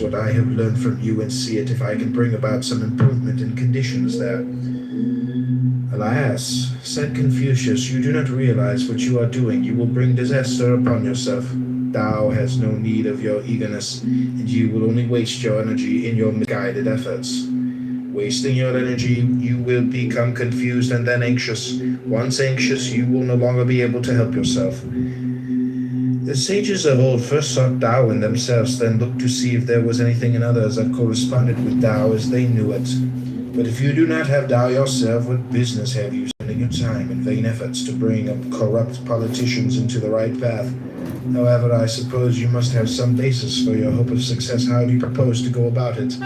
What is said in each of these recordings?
what I have learned from you and see it if I can bring about some improvement in conditions there. Alas, said Confucius, you do not realize what you are doing. You will bring disaster upon yourself. Tao has no need of your eagerness, and you will only waste your energy in your misguided efforts. Wasting your energy, you will become confused and then anxious. Once anxious, you will no longer be able to help yourself. The sages of old first sought Tao in themselves, then looked to see if there was anything in others that corresponded with Tao as they knew it. But if you do not have Tao yourself, what business have you spending your time in vain efforts to bring up corrupt politicians into the right path? However, I suppose you must have some basis for your hope of success. How do you propose to go about it?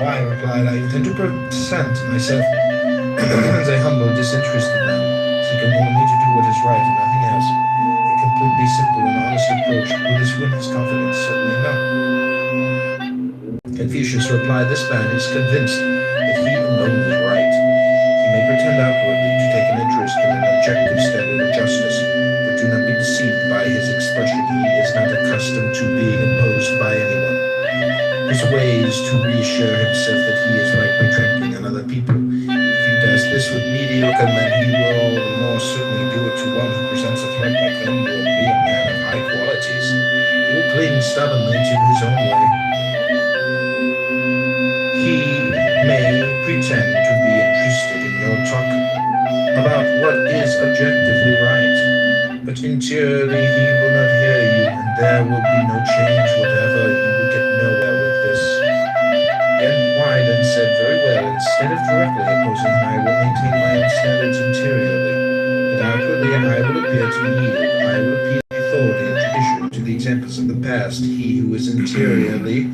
Why, replied, I intend to present myself as a humble, disinterested man, seeking only to do what is right and nothing else. A completely simple and honest approach. Will this win his confidence? Certainly not. Confucius replied, this man is convinced that he alone is right. He may pretend outwardly to take an interest in an objective standard of justice, but do not be deceived by his expression. He is not accustomed to being opposed by anyone. His way is to reassure himself that he is right by trampling on other people. If he does this with mediocre men, he will the more certainly do it to one who presents a threat by claiming to be a man of high qualities. He will cling stubbornly to his own way. He may pretend to be interested in your talk about what is objectively right, but interiorly he will not hear you, and there will be no change whatever. You will get nowhere with this. And why then said, very well, instead of directly opposing him, I will maintain my own standards interiorly, but outwardly I will appear to yield. I will appeal to authority and tradition, to the examples of the past. He who is interiorly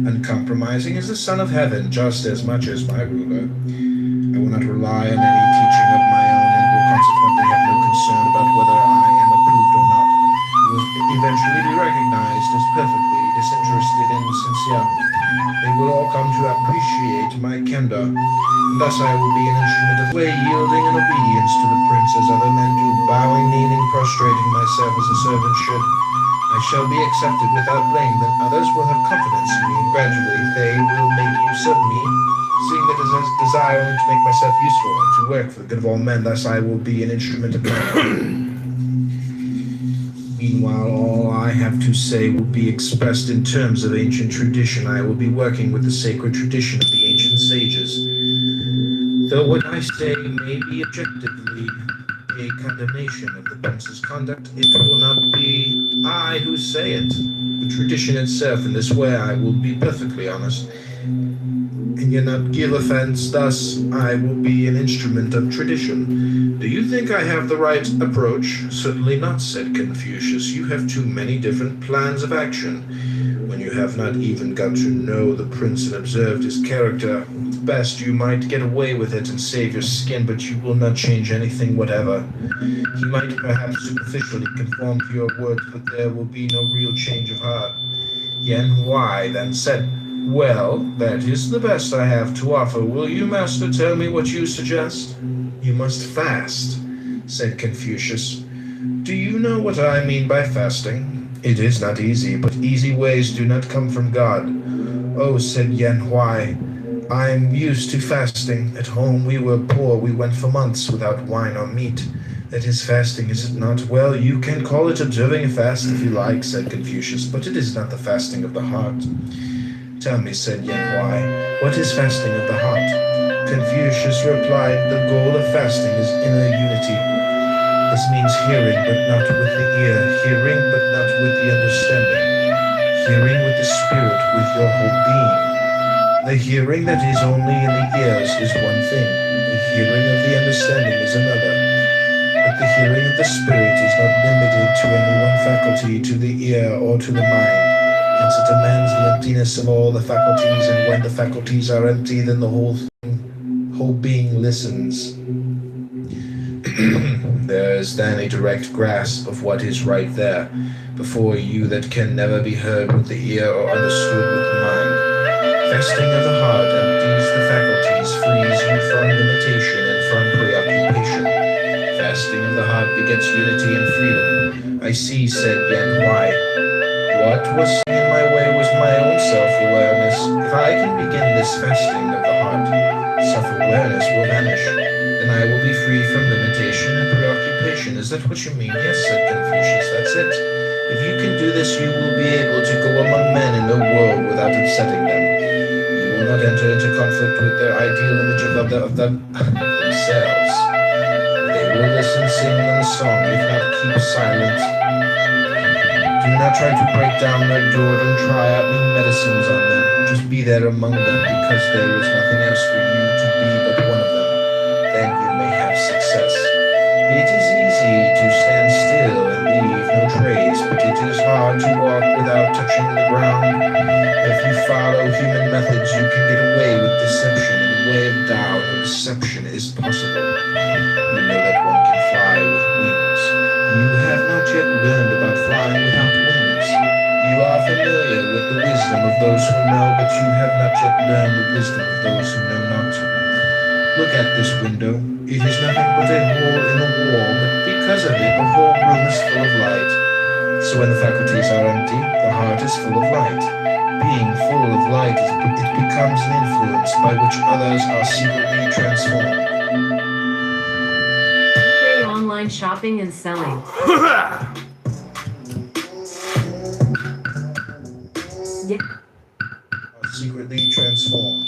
uncompromising is the son of heaven just as much as my ruler. I will not rely on any teaching of my own and will consequently have no concern about whether I am approved or not. I will eventually be recognized as perfectly disinterested and sincere. They will all come to appreciate my candor, and thus I will be an instrument of way, yielding in obedience to the prince as other men do, bowing, kneeling, prostrating myself as a servant should. I shall be accepted without blame, then others will have confidence in me, and gradually they will make use of me, seeing that it is desire only to make myself useful and to work for the good of all men. Thus I will be an instrument of God. Meanwhile, all I have to say will be expressed in terms of ancient tradition. I will be working with the sacred tradition of the ancient sages. Though what I say may be objectively a condemnation of the prince's conduct, it will not be I who say it. The tradition itself, in this way I will be perfectly honest, and yet not give offense. Thus I will be an instrument of tradition. Do you think I have the right approach? Certainly not, said Confucius. You have too many different plans of action. When you have not even got to know the prince and observed his character, at best you might get away with it and save your skin, but you will not change anything whatever. He might perhaps superficially conform to your words, but there will be no real change of heart. Yan Huai then said, well, that is the best I have to offer. Will you, master, tell me what you suggest? You must fast, said Confucius. Do you know what I mean by fasting? It is not easy, but easy ways do not come from God. Oh, said Yan Huai, I am used to fasting. At home we were poor. We went for months without wine or meat. That is fasting, is it not? Well, you can call it observing a fast if you like, said Confucius, but it is not the fasting of the heart. Tell me, said Yan Huai, what is fasting of the heart? Confucius replied, the goal of fasting is inner unity. This means hearing, but not with the ear, hearing, but not with the understanding, hearing with the spirit, with your whole being. The hearing that is only in the ears is one thing, the hearing of the understanding is another. But the hearing of the spirit is not limited to any one faculty, to the ear or to the mind. Hence it demands the emptiness of all the faculties, and when the faculties are empty, then the whole being listens. There is then a direct grasp of what is right there before you that can never be heard with the ear or understood with the mind. Fasting of the heart empties the faculties, frees you from limitation and from preoccupation. Fasting of the heart begets unity and freedom. I see, said Yan Huai. What was in my way was my own what you mean. Yes, said Confucius, that's it. If you can do this, you will be able to go among men in the world without upsetting them. You will not enter into conflict with their ideal image of themselves. They will listen, sing them a song, if not keep silent. Do not try to break down their door, don't try out new medicines on them. Just be there among them, because there is nothing else for you to be but one of them. Then you may have success. It is easy to stand still and leave no trace, but it is hard to walk without touching the ground. If you follow human methods, you can get away with deception. In the way of Tao, no deception is possible. You know that one can fly with wings. You have not yet learned about flying without wings. You are familiar with the wisdom of those who know, but you have not yet learned the wisdom of those who know not. Look at this window. It is nothing but a hole in the wall, but because of it, the whole room is full of light. So when the faculties are empty, the heart is full of light. Being full of light, it becomes an influence by which others are secretly transformed. Online shopping and selling. Yeah. Are secretly transformed.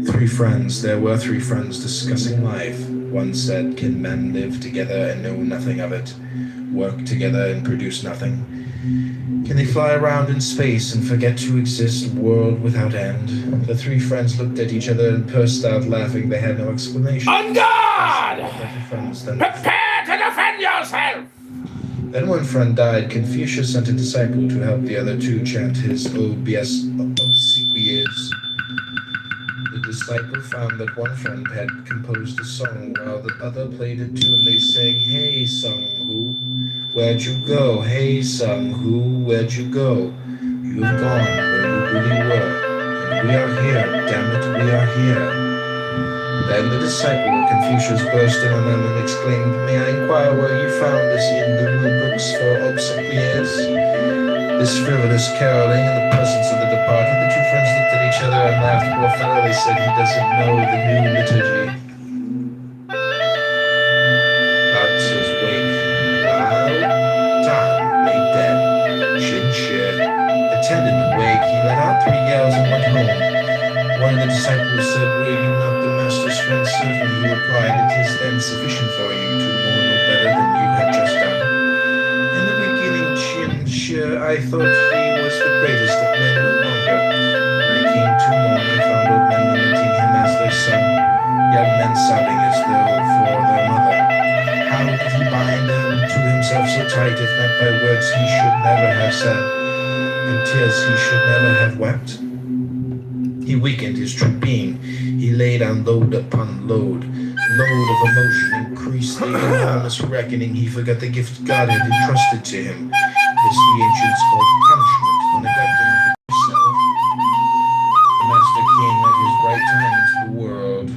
Three friends. There were three friends discussing life. One said, "Can men live together and know nothing of it? Work together and produce nothing? Can they fly around in space and forget to exist, world without end?" The three friends looked at each other and burst out laughing. They had no explanation. On guard! Prepare to defend yourself! Then one friend died. Confucius sent a disciple to help the other two chant his obsequies. The disciple found that one friend had composed a song while the other played it too, and they sang, "Hey, Sung-Hu, where'd you go? Hey, Sung-Hu, where'd you go? You've gone where you really were, and we are here, damn it, we are here." Then the disciple of Confucius burst in on them and exclaimed, "May I inquire where you found this in the rule books for obsequies?" This frivolous caroling in the presence of the departed, the two friends looked at each other and laughed. "Poor fellow," they said, "he doesn't know the new liturgy." Out his wake, time lay dead. Chin-Shir attended the wake. He let out three yells and went home. One of the disciples said, "Were you not the master's friend servant?" He replied, "It is then sufficient for you to know no better than you had just done." In the beginning, Chin-Shir, I thought he was the greatest of men no longer. When I came to mourn, I found old men lamenting him as their son, young men sobbing as though for their mother. How did he bind them to himself so tight, if not by words he should never have said, and tears he should never have wept? He weakened his true being. He laid on load upon load. Load of emotion increased the enormous reckoning. He forgot the gift God had entrusted to him. This the ancients called punishment for neglecting himself. The master came at his right time into the world.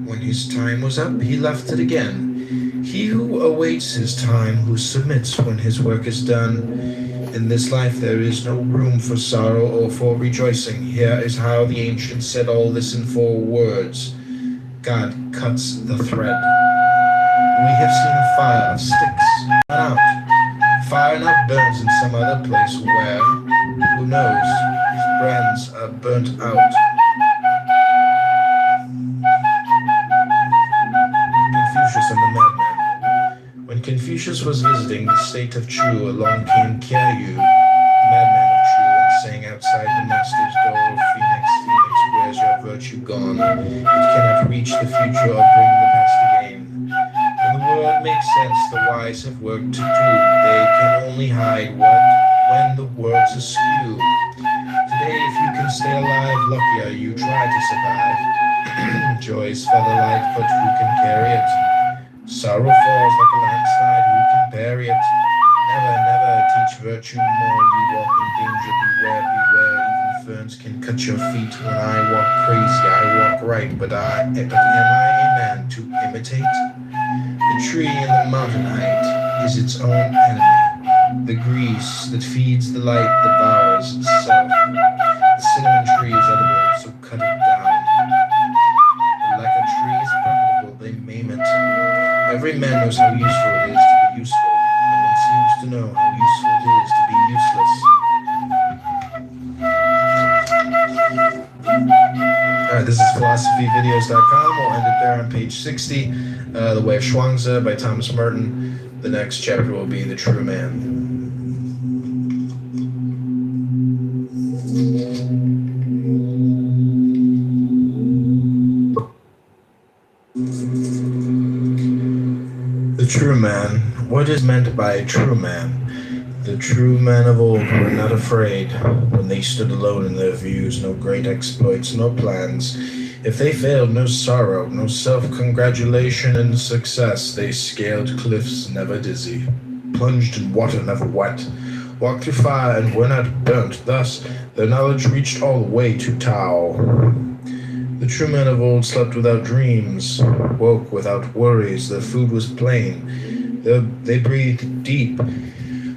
When his time was up, he left it again. He who awaits his time, who submits when his work is done. In this life there is no room for sorrow or for rejoicing. Here is how the ancients said all this in 4 words. God cuts the thread. We have seen a fire of sticks burn out. Fire now burns in some other place where, who knows, his brands are burnt out. Confucius and the Madman. When Confucius was visiting the state of Chu, along came Kyayu, the madman of Chu, and sang outside the master's door, "Phoenix, Phoenix, where's your virtue gone? It cannot reach the future or bring the past again." When the world makes sense, the wise have work to do. They can only hide when the world's askew. Today, if you can stay alive, luckier you try to survive. Joy's featherlight, but who can carry it? Sorrow falls like a landslide, who can bury it? Never, never teach virtue more. You walk in danger, beware, beware. Even ferns can cut your feet. When I walk crazy, I walk right. But am I a man to imitate? The tree in the mountain height is its own enemy. The grease that feeds the light devours itself. The cinnamon tree is edible, so cut it down. Like a tree is Every man knows how useful it is to be useful. No one seems to know how useful it is to be useless. Alright, this is philosophyvideos.com. We'll end it there on page 60. The Way of Chuang-Tzu by Thomas Merton. The next chapter will be The True Man. The true man. What is meant by a true man? The true men of old were not afraid when they stood alone in their views, no great exploits, no plans. If they failed, no sorrow, no self-congratulation and success. They scaled cliffs, never dizzy, plunged in water, never wet, walked through fire and were not burnt. Thus, their knowledge reached all the way to Tao. The true men of old slept without dreams, woke without worries. Their food was plain. They breathed deep.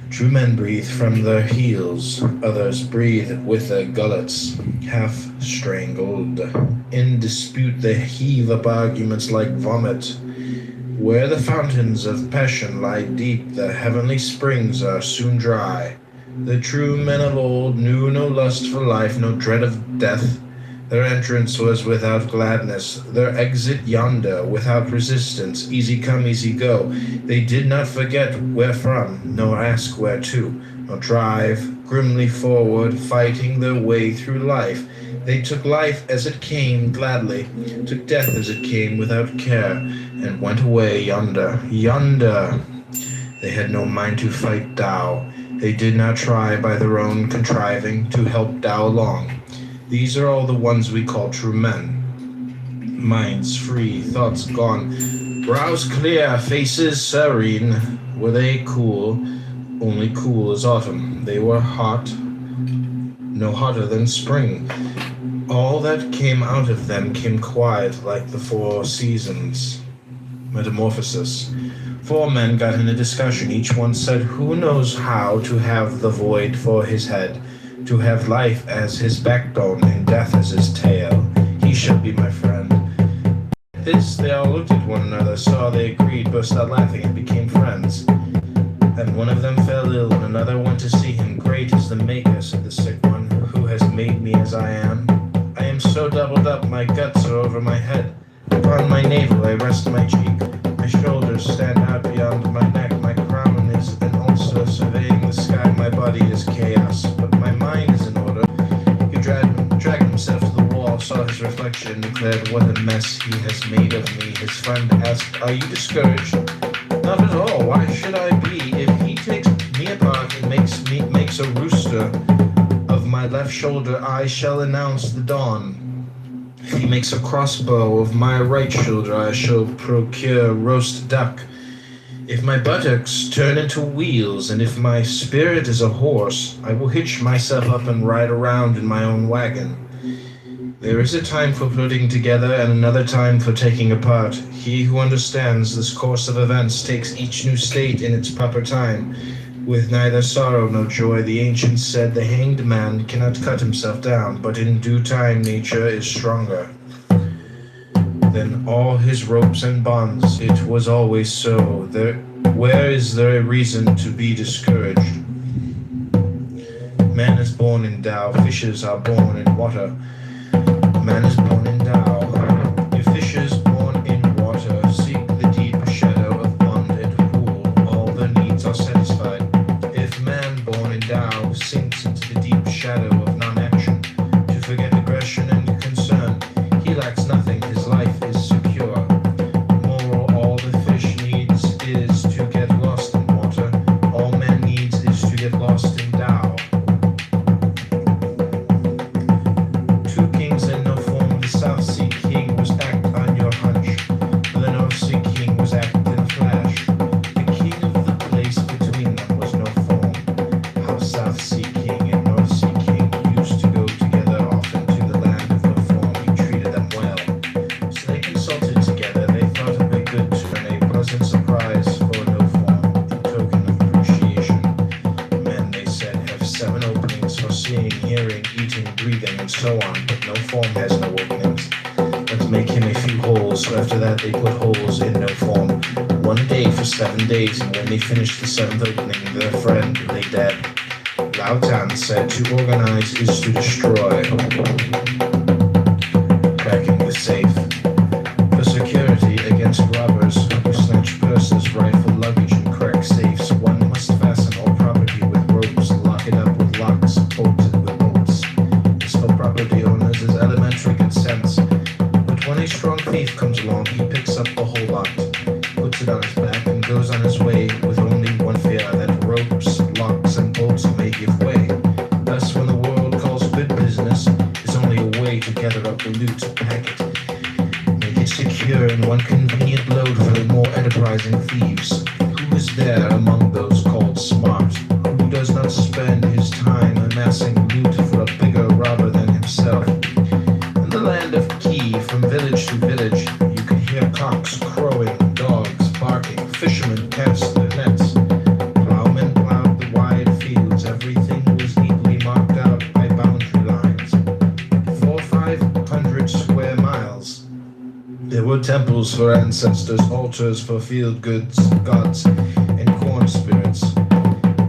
True men breathe from their heels. Others breathe with their gullets, half strangled. In dispute they heave up arguments like vomit. Where the fountains of passion lie deep, the heavenly springs are soon dry. The true men of old knew no lust for life, no dread of death. Their entrance was without gladness, their exit yonder, without resistance, easy come, easy go. They did not forget where from, nor ask where to, nor drive grimly forward, fighting their way through life. They took life as it came gladly, took death as it came without care, and went away yonder, yonder. They had no mind to fight Tao. They did not try by their own contriving to help Tao along. These are all the ones we call true men. Minds free, thoughts gone, brows clear, faces serene. Were they cool? Only cool as autumn. They were hot, no hotter than spring. All that came out of them came quiet like the four seasons. Metamorphosis. Four men got in a discussion. Each one said, who knows how to have the void for his head, to have life as his backbone and death as his tail. He shall be my friend. At this, they all looked at one another, saw they agreed, burst out laughing, and became friends. And one of them fell ill, and another went to see him. Great is the Maker, said the sick one, who has made me as I am. I am so doubled up, my guts are over my head. Upon my navel I rest my cheek. My shoulders stand out beyond my neck. My crown is an ulcer surveying the sky. My body is chaos, but my mind is in order. He dragged himself to the wall, saw his reflection, and declared, what a mess he has made of me. His friend asked, are you discouraged? Not at all. Why should I be? If he takes me apart and makes a rooster of my left shoulder, I shall announce the dawn. If he makes a crossbow of my right shoulder, I shall procure roast duck. If my buttocks turn into wheels, and if my spirit is a horse, I will hitch myself up and ride around in my own wagon. There is a time for putting together and another time for taking apart. He who understands this course of events takes each new state in its proper time. With neither sorrow nor joy, the ancients said the hanged man cannot cut himself down, but in due time nature is stronger than all his ropes and bonds. It was always so. Where is there a reason to be discouraged? Man is born in Tao, fishes are born in water. Man is born in Tao. If fishes born in water seek the deep shadow of bonded pool, all their needs are satisfied. If man born in Tao sinks into the deep shadow of non-action, to forget aggression and concern, he lacks nothing, his life is secure. Moral, all the fish needs is to get lost in water. All man needs is to get lost in Tao. Two kings in no form, the South Sea King was act on your hunch. The North Sea King was act in a flash. The king of the place between them was no form. How South Sea King and North Sea King used to go together often to the land of no form. He treated them well. So they consulted together. They thought it would be good to earn a pleasant surprise for no form in token of appreciation. Men, they said, have 7 openings for seeing, hearing, eating, breathing, and so on, but no form has no openings. Let's make him a few holes. So after that, they put holes in no form. one day for 7 days, and when they finished the seventh opening, their friend lay dead. Lao Tan said to organize is to destroy. Cracking the safe. For security against robbers who snatch purses, rifle luggage, and crack safes, one must fasten all property with ropes, lock it up with locks, bolt it with bolts. This for property owners is elementary good sense. But when a strong thief comes along, he picks up the whole lot, puts it on his back, and goes on his way with only one fear, that ropes, locks, and bolts may give way. Thus, when the world calls good business, is only a way to gather up the loot, pack it, make it secure in one convenient load for the more enterprising thieves. Who is there among those called smart, who does not spend his time amassing loot for a bigger robber than himself? In the land of Ki, from village to village, you can hear cocks crowing, dogs barking, fishermen cast their nets. Plowmen plowed the wide fields, everything was neatly marked out by boundary lines. 400-500 square miles. There were temples for ancestors, altars for field goods, gods, and corn spirits.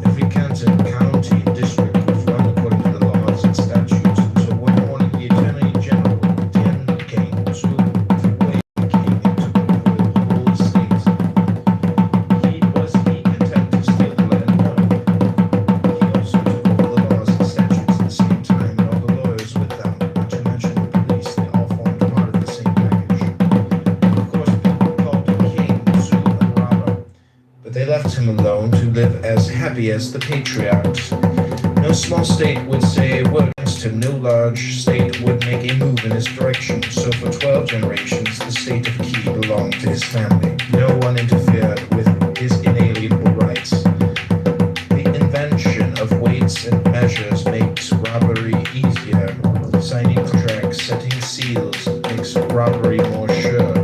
Every canton, county, and district was run according to the laws and statutes, until one morning the Attorney General Tian came to Wei came into the whole state. He content to steal the land? No. He also took all the laws and statutes at the same time, and all the lawyers with them, not to mention the police. They all formed part of the same package. Of course, people called him King, Zu, and Robber, but they left him alone to live as happy as the patriarchs. No small state would say a word against him, no large state would make a move in his direction, so for 12 generations the state of Qi belonged to his family. No one interfered with his inalienable rights. The invention of weights and measures makes robbery easier. Signing contracts, setting seals, makes robbery more sure.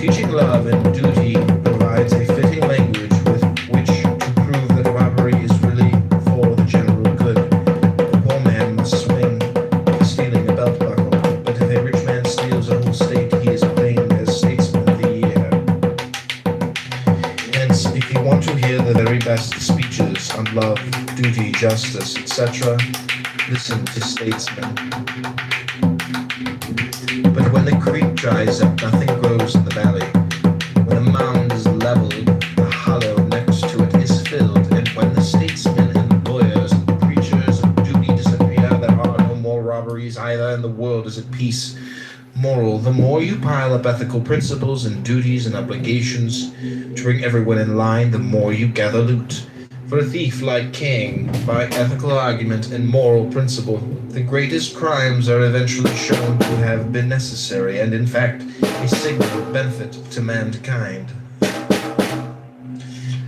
Teaching love and duty provides a fitting language with which to prove that robbery is really for the general good. The poor man must swing for stealing a belt buckle, but if a rich man steals a whole state, he is acclaimed as statesman of the year. Hence, if you want to hear the very best speeches on love, duty, justice, etc., listen to statesmen. But when the creek dries up, nothing grows in the valley. When the mound is leveled, the hollow next to it is filled. And when the statesmen and the lawyers and the preachers of duty disappear, there are no more robberies either, and the world is at peace. Moral: the more you pile up ethical principles and duties and obligations to bring everyone in line, the more you gather loot. For a thief like King, by ethical argument and moral principle, the greatest crimes are eventually shown to have been necessary and, in fact, a signal benefit to mankind.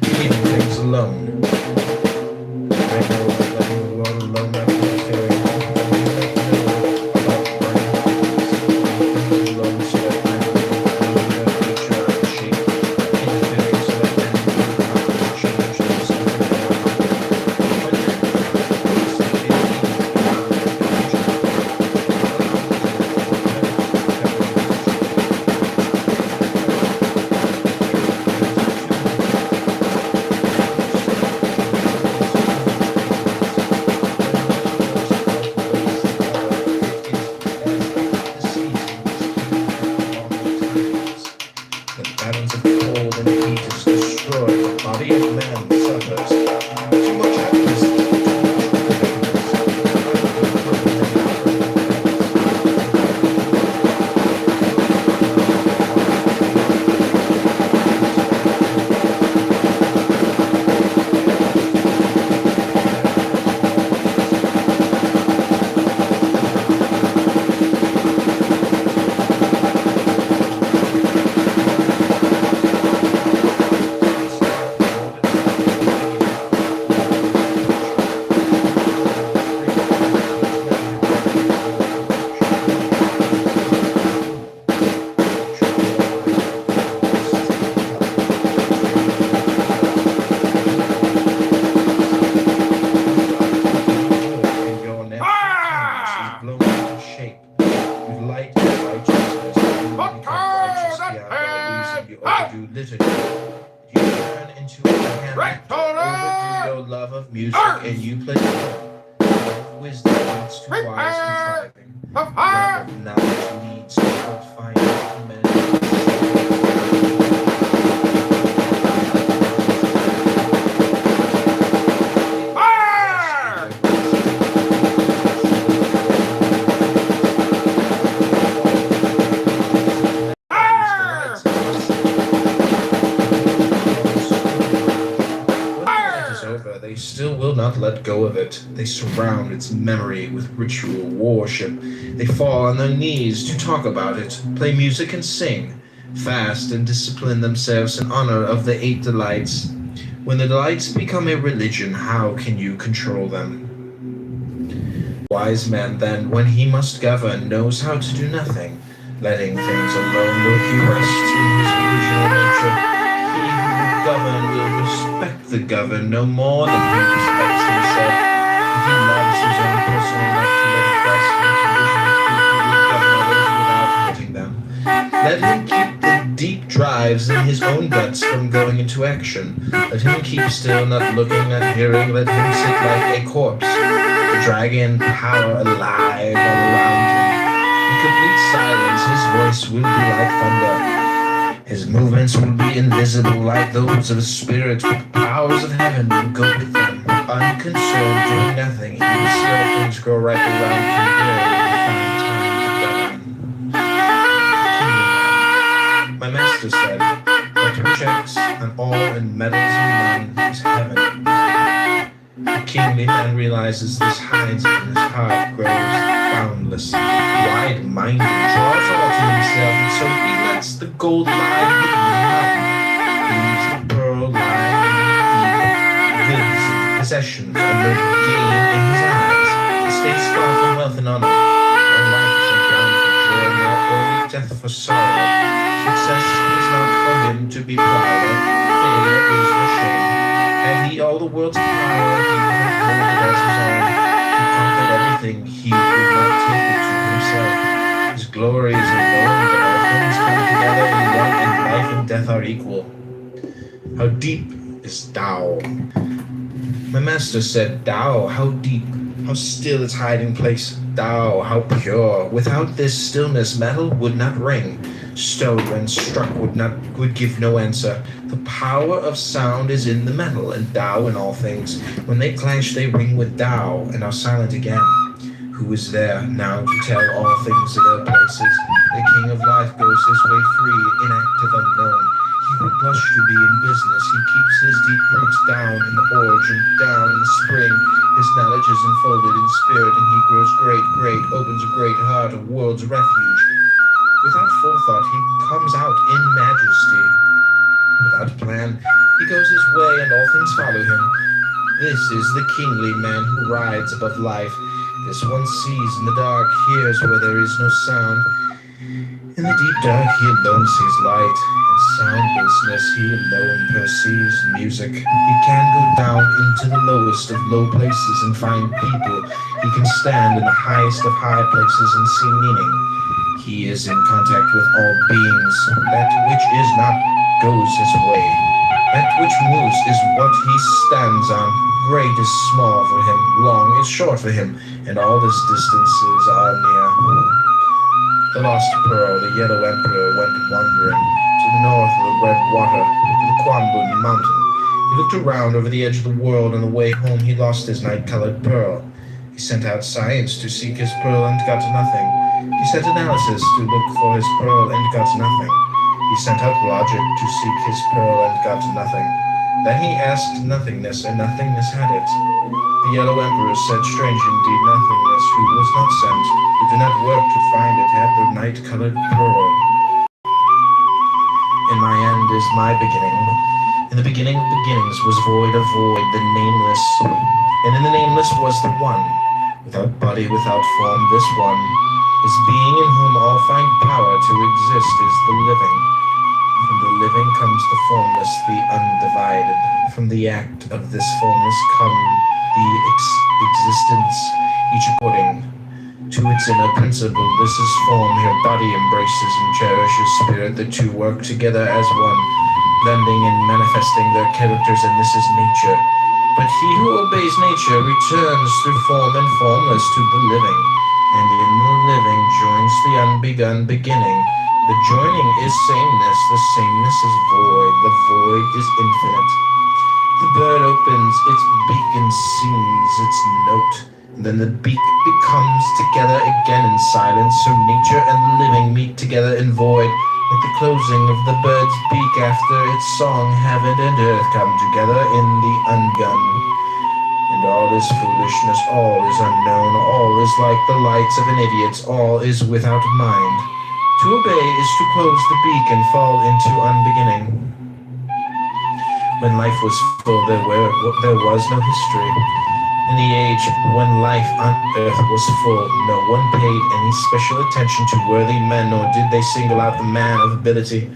Leaving things alone. Right now, letting the world alone after caring all the about burning alone so that I will their future and shape, interfering so that men will change those of music, and you play the wisdom leads to wise contriving. Love of knowledge leads to fault finding. They still will not let go of it. They surround its memory with ritual worship. They fall on their knees to talk about it, play music and sing, fast and discipline themselves in honor of the 8 delights. When the delights become a religion, how can you control them? Wise man, then, when he must govern, knows how to do nothing, letting things alone though he rests in his original nature. Govern will respect the governed no more than he respects himself. If he loves his own person enough to let it rest in his original state, he will govern others without hurting them. Let him keep the deep drives in his own guts from going into action. Let him keep still, not looking, not hearing. Let him sit like a corpse, the dragon power alive all around him. In complete silence, his voice will be like thunder. His movements will be invisible like those of a spirit, but the powers of heaven will go with him. Unconcerned, doing nothing, he will see all things grow right around him there in the time to govern. My master said, what checks on all and meddles in none is heaven. The kingly man realizes this hides in his heart, grows boundless, wide-minded, draws all to himself, and so he lets the gold lie hidden in the mountain, leaves the pearl lying in the deep, gives the possessions and the gain in his eyes. He stays far from wealth and honor, where life is a ground for joy, nor only death for sorrow. Success is not for him to be proud of, failure is for shame. Had he all the world's power, he would have hold it as his own. He conquered everything, he would not take it to himself. His glory is in knowing that all things come together in one, and life and death are equal. How deep is Tao? My master said, Tao, how deep, how still its hiding place. Tao, how pure. Without this stillness, metal would not ring. Stone, when struck, would give no answer. The power of sound is in the metal, and Tao in all things. When they clash, they ring with Tao, and are silent again. Who is there now to tell all things in their places? The king of life goes his way free, inactive, unknown. He would blush to be in business. He keeps his deep roots down in the origin, down in the spring. His knowledge is enfolded in spirit, and he grows great, opens a great heart, a world's refuge. Without forethought, he comes out in majesty. Without plan, he goes his way, and all things follow him. This is the kingly man who rides above life. This one sees in the dark, hears where there is no sound. In the deep dark, he alone sees light. In soundlessness, he alone perceives music. He can go down into the lowest of low places and find people. He can stand in the highest of high places and see meaning. He is in contact with all beings. That which is not goes his way. That which moves is what he stands on. Great is small for him, long is short for him, and all his distances are near. The lost pearl, the yellow emperor, went wandering to the north of the red water, to the Kwambun mountain. He looked around over the edge of the world. On the way home, he lost his night-colored pearl. He sent out science to seek his pearl and got nothing. He sent analysis to look for his pearl and got nothing. He sent out logic to seek his pearl and got nothing. Then he asked nothingness, and nothingness had it. The yellow emperor said, strange indeed, nothingness, who was not sent, who did not work to find it, had the night-colored pearl. In my end is my beginning. In the beginning of beginnings was void of void, the nameless. And in the nameless was the one. Without body, without form, this one. This being in whom all find power to exist is the living. From the living comes the formless, the undivided. From the act of this formless come the existence, each according to its inner principle. This is form, here body embraces and cherishes spirit. The two work together as one, blending and manifesting their characters, and this is nature. But he who obeys nature returns through form and formless to the living, and in the living joins the unbegun beginning. The joining is sameness, the sameness is void, the void is infinite. The bird opens its beak and sings its note, and then the beak becomes together again in silence, so nature and the living meet together in void. Like the closing of the bird's beak after its song, heaven and earth come together in the ungun. And all is foolishness, all is unknown, all is like the lights of an idiot, all is without mind. To obey is to close the beak and fall into unbeginning. When life was full, there was no history. In the age when life on earth was full, no one paid any special attention to worthy men, nor did they single out the man of ability.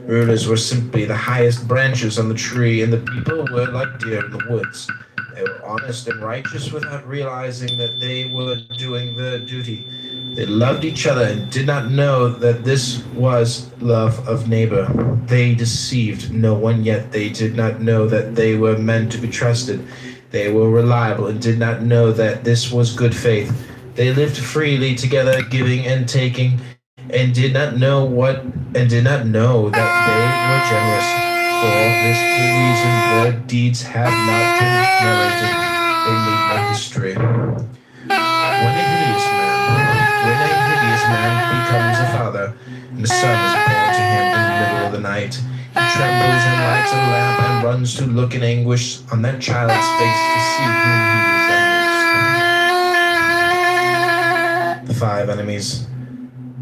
Rulers were simply the highest branches on the tree, and the people were like deer in the woods. They were honest and righteous without realizing that they were doing their duty. They loved each other and did not know that this was love of neighbor. They deceived no one, yet they did not know that they were meant to be trusted. They were reliable and did not know that this was good faith. They lived freely together, giving and taking, and did not know that they were generous. For this reason, their deeds have not been narrated. They made no history. When a hideous man becomes a father, and the son is born to him in the middle of the night, he trembles and lights a lamp and runs to look in anguish on that child's face to see whom he resembles. The 5 enemies.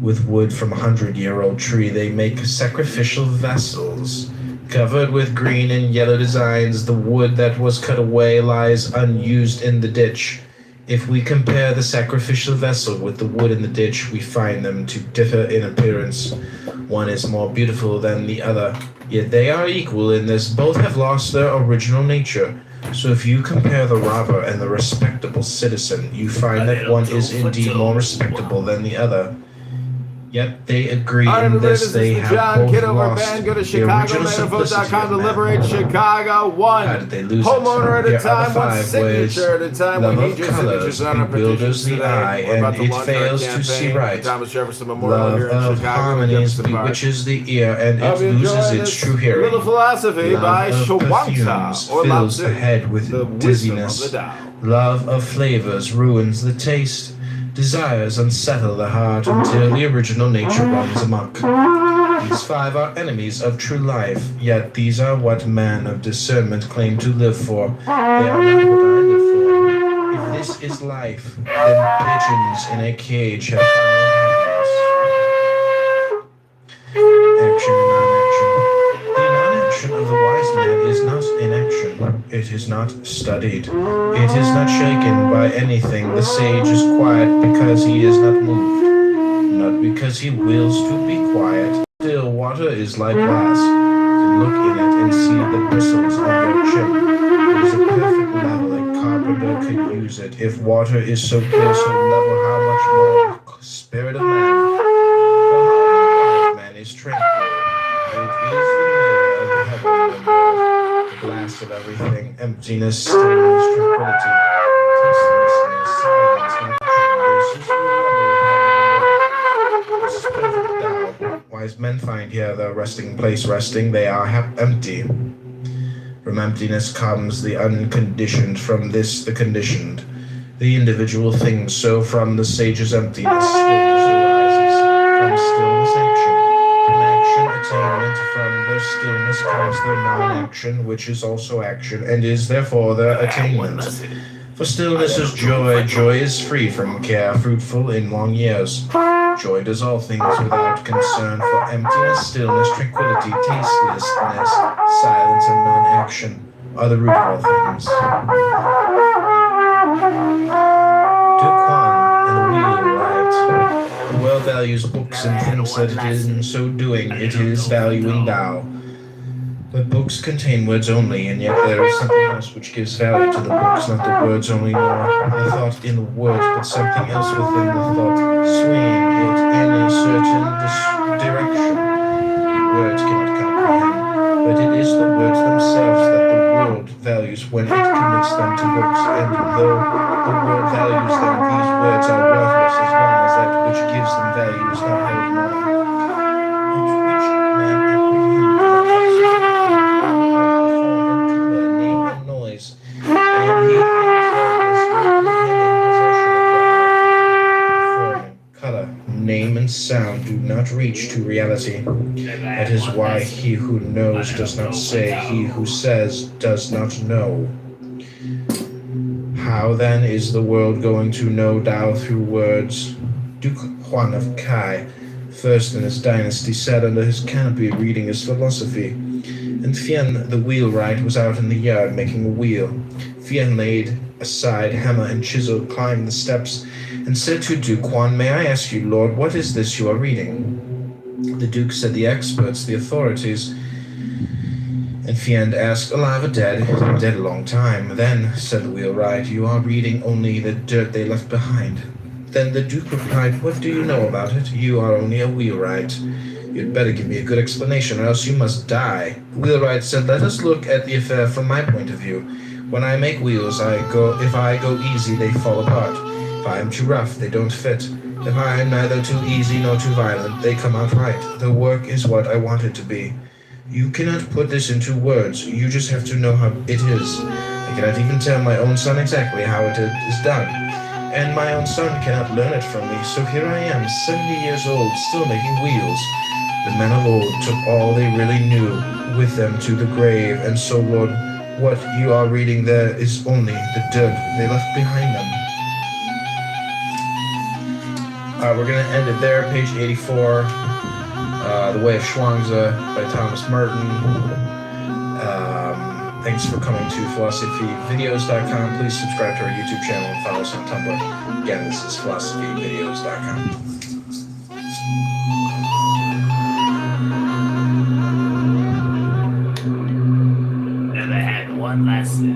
With wood from a 100-year-old tree, they make sacrificial vessels. Covered with green and yellow designs, the wood that was cut away lies unused in the ditch. If we compare the sacrificial vessel with the wood in the ditch, we find them to differ in appearance. One is more beautiful than the other, yet they are equal in this. Both have lost their original nature. So if you compare the robber and the respectable citizen, you find that one is indeed more respectable than the other. Yet they agree in this, they have both Kitover lost band. Go to the original simplicity ChicagoMetaphor.com to of man. liberate Chicago. How did they lose Homeowner it? at a Here are time, the one 5 signature at a time. Love We of need your colors signatures on our bewilders petitions the today. eye, We're about and to it launch our fails to campaign see for right. Thomas Jefferson Memorial Love here in of Chicago. harmonies Jefferson Park. bewitches the ear, and it Hope you loses enjoy its this true hearing. little philosophy Love by of Shawanta perfumes or Lao fills Tzu, the head with the wisdom of dizziness. the Tao. Love of flavors ruins the taste. Desires unsettle the heart until the original nature runs amok. These 5 are enemies of true life, yet these are what men of discernment claim to live for. They are not what I live for. If this is life, then pigeons in a cage have found happiness. Action and non-action. The non-action of the wise man is not inaction. It is not studied. It is not shaken by anything. The sage is quiet because he is not moved, not because he wills to be quiet. Still water is like glass. You can look in it and see the bristles on their chin. It is a perfect level. A carpenter could use it. If water is so clear, so level, how much more the spirit of man? The heart of man is tranquil. It is the mirror of heaven and earth, the glass of everything, emptiness, stillness, tranquility, tastelessness, silence, not chambers, is the level of heaven and earth. This is perfect Tao. Wise men find here their resting place. Resting, they are empty. From emptiness comes the unconditioned, from this the conditioned. The individual thing, so from the sage's emptiness, stillness arises. From stillness, action. From action, attainment. From their stillness comes their non-action, which is also action, and is therefore their attainment. For stillness is joy. Joy is free from care, fruitful in long years. Joy does all things without concern. For emptiness, stillness, tranquility, tastelessness, silence, and non-action are the root of all things. Do Quan and the wheel right. The world values books and thinks that it is in so doing it is valuing Tao. But books contain words only, and yet there is something else which gives value to the books, not the words only, nor the thought in the words, but something else within the thought, swaying it in a certain direction. Words cannot comprehend, but it is the words themselves that the world values when it commits them to books, and though the world values them, these words are worthless as long as that which gives them value is not held in honor. Not which man apprehend name and noise, and he color, name, and sound do not reach to reality. That is why he who knows does not say, he who says does not know. How then is the world going to know Tao through words? Duke Huan of Kai, first in his dynasty, sat under his canopy reading his philosophy, and Fien the wheelwright was out in the yard making a wheel. Fien laid aside hammer and chisel, climbed the steps, and said to Duke Huan, "May I ask you, Lord, what is this you are reading?" The Duke said, "The experts, the authorities." And Fien asked, "Alive or dead?" "Dead a long time." "Then," said the wheelwright, "you are reading only the dirt they left behind." Then the Duke replied, "What do you know about it? You are only a wheelwright. You'd better give me a good explanation, or else you must die." The wheelwright said, "Let us look at the affair from my point of view. When I make wheels, if I go easy, they fall apart. If I am too rough, they don't fit. If I am neither too easy nor too violent, they come out right. The work is what I want it to be. You cannot put this into words. You just have to know how it is. I cannot even tell my own son exactly how it is done. And my own son cannot learn it from me. So here I am, 70 years old, still making wheels. The men of old took all they really knew with them to the grave. And so, Lord, what you are reading there is only the dirt they left behind them." We're going to end it there, page 84. The Way of Shuangzi by Thomas Merton. Thanks for coming to philosophyvideos.com. Please subscribe to our YouTube channel and follow us on Tumblr. Again, this is philosophyvideos.com. Never had one lesson.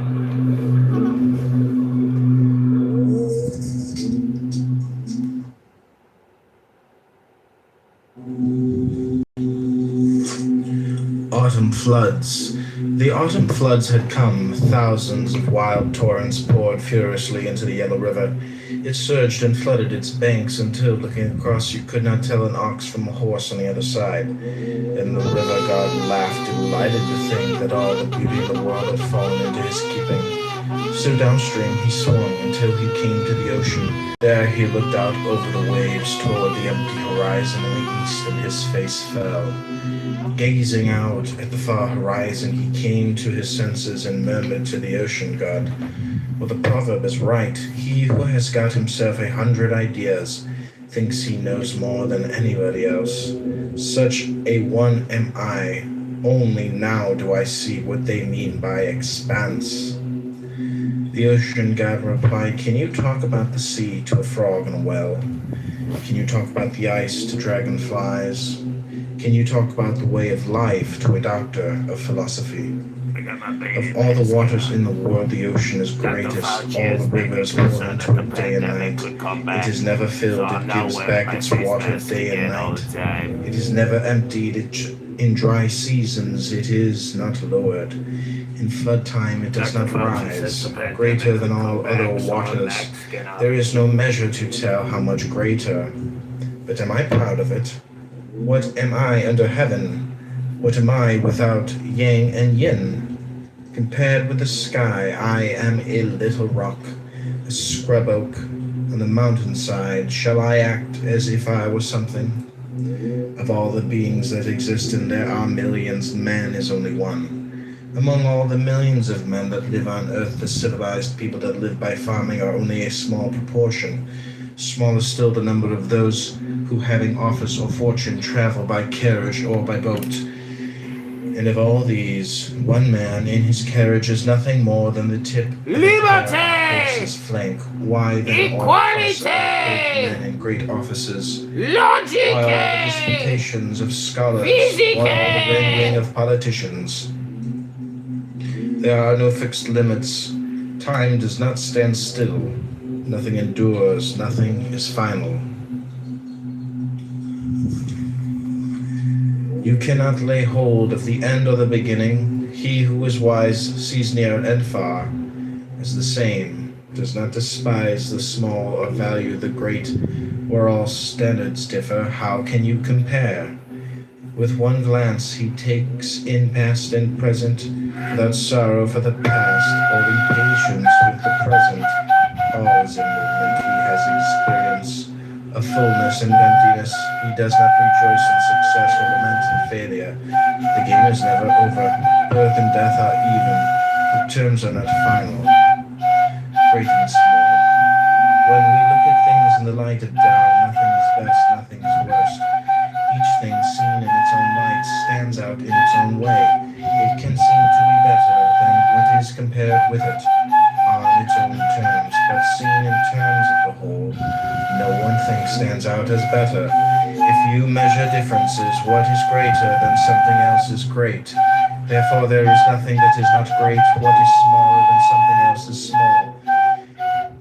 Autumn floods. The autumn floods had come. Thousands of wild torrents poured furiously into the Yellow River. It surged and flooded its banks until, looking across, you could not tell an ox from a horse on the other side. And the river god laughed, delighted to think that all the beauty of the world had fallen into his keeping. So downstream he swung until he came to the ocean. There he looked out over the waves toward the empty horizon in the east, and his face fell. Gazing out at the far horizon, he came to his senses and murmured to the ocean god, "Well, the proverb is right. He who has got himself 100 ideas thinks he knows more than anybody else. Such a one am I. Only now do I see what they mean by expanse." The ocean god replied, "Can you talk about the sea to a frog in a well? Can you talk about the ice to dragonflies? Can you talk about the way of life to a doctor of philosophy? Of all the waters in the world, the ocean is greatest. All the rivers pour into it day and night. It is never filled, it gives back its water day and night. It is never emptied, in dry seasons it is not lowered. In flood time it does not rise. Greater than all other waters. There is no measure to tell how much greater. But am I proud of it? What am I under heaven? What am I without yang and yin? Compared with the sky, I am a little rock, a scrub oak on the mountainside. Shall I act as if I was something? Of all the beings that exist, and there are millions, man is only one. Among all the millions of men that live on earth, the civilized people that live by farming are only a small proportion. Smaller still the number of those who, having office or fortune, travel by carriage or by boat. And of all these, one man in his carriage is nothing more than the tip of Liberty! a horse's flank. Why then all Equality! great men in great offices? Logic! Why all the disputations of scholars? Physics! Why all the wrangling of politicians? There are no fixed limits. Time does not stand still. Nothing endures. Nothing is final. You cannot lay hold of the end or the beginning. He who is wise sees near and far, is the same, does not despise the small or value the great. Where all standards differ, how can you compare? With one glance he takes in past and present, without sorrow for the past, holding patience with the present. All is in movement, he has experience of fullness and emptiness. He does not rejoice in success or lament in failure. The game is never over. Birth and death are even. The terms are not final. Great and small. When we look at things in the light of Tao, nothing is best, nothing is worst. Each thing seen in its own light stands out in its own way. It can seem to be better than what is compared with it on its own terms, but seen in terms of the whole, no one thing stands out as better. If you measure differences, what is greater than something else is great. Therefore there is nothing that is not great. What is smaller than something else is small.